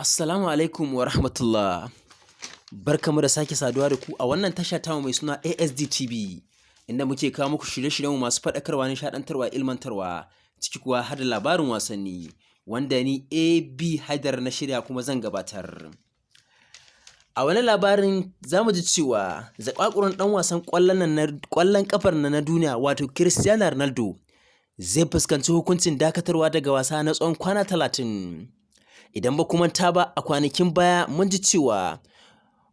Assalamu alaikum wa rahmatullah. Barkamu da sake saduwa da ku a wannan tasha tamu mai suna ASD TV, inda muke kawo muku shirye-shiryenmu masu faɗakarwa, nishaɗantarwa, ilmantarwa, ciki kuwa har da labarin wasanni, wanda ni AB Haidar na shirya kuma zan gabatar. A wani labarin za mu ji cewa zaƙwaƙurin ɗan wasan ƙwallon ƙafar na duniya wato Cristiano Ronaldo zai fuskanci hukuncin dakatarwa daga wasa na tsawon kwana 30. Idan ba ku manta ba, a kwanakin baya mun ji cewa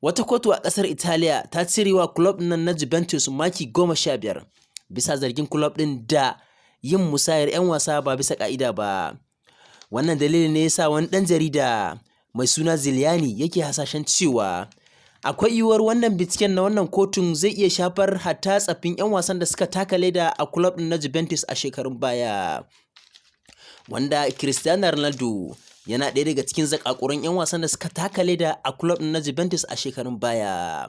wata kotu a ƙasar Italiya ta cirewa kulob nan na Juventus maki 15 bisa zargin kulob ɗin da yin musayar 'yan wasa ba bisa ƙa'ida ba. Wannan dalilin ne yasa wani ɗan jarida mai suna Ziliani yake hasashen cewa akwai yiwuwar wannan binciken na wannan kotun zai iya shafar hatta tsaffin 'yan wasan da suka taka leda a kulob ɗin na Juventus a shekarun baya, wanda Cristiano Ronaldo yana ɗaya daga cikin zakakuran 'yan wasan da suka taka leda a club na Juventus a shekarun baya,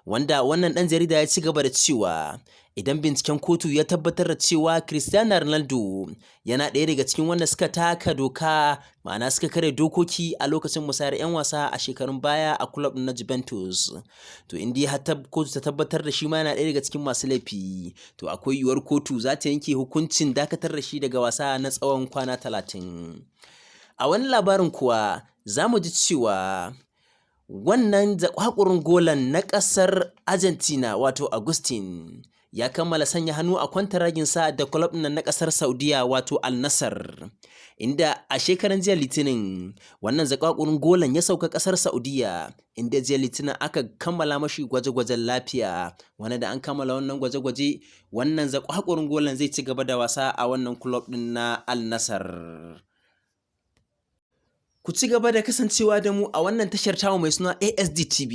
wanda wannan ɗan jarida ya ci gaba da cewa idan binciken kotu ya tabbatar da cewa Cristiano Ronaldo yana ɗaya daga cikin wanda suka taka doka, ma'ana suka kare dokoki a lokacin musayar 'yan wasa a shekarun baya a club na Juventus, to indai har kotu ta tabbatar da shi ma yana ɗaya daga cikin masu laifi, to akwai yiwuwar kotu za ta yanke hukuncin dakatar da shi daga wasa na tsawon kwana 30. A wani labarin kuwa za mu ji cewa wannan zaƙwaƙurin golan na ƙasar Argentina wato Agustin ya kammala sanya hannu a kwantaraginsa da club nan na ƙasar Saudiya wato Al Nassr, inda a shekaran jiya Litinin wannan zaƙwaƙurin golan ya sauka ƙasar Saudiya, inda jiya Litinin aka kammala mashi gwaje-gwajen lafiya, wanda da an kammala wannan gwaje-gwaje wannan zaƙwaƙurin golan zai ci gaba da wasa a wannan club ɗin na Al Nassr. Ku ci gaba da kasancewa da mu a wannan tashar tamu mai suna ASD TV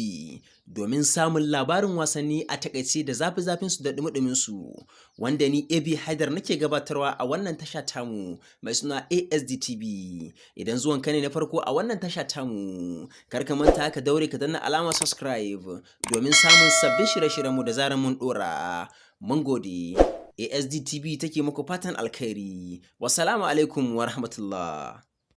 domin samun labarin wasanni a takaice da zafi-zafinsu da dumi-duminsu, wanda ni AB Haidar nake gabatarwa a wannan tasha tamu mai suna ASD TV. Idan zuwan ka ne na farko a wannan tasha tamu, kar ka manta ka daure ka danna alamar subscribe domin samun sabbin shirye-shiryenmu da zarar mun ɗora. Mun gode. ASD TV take muku fatan alkhairi. Wassalamu alaikum wa rahmatullah.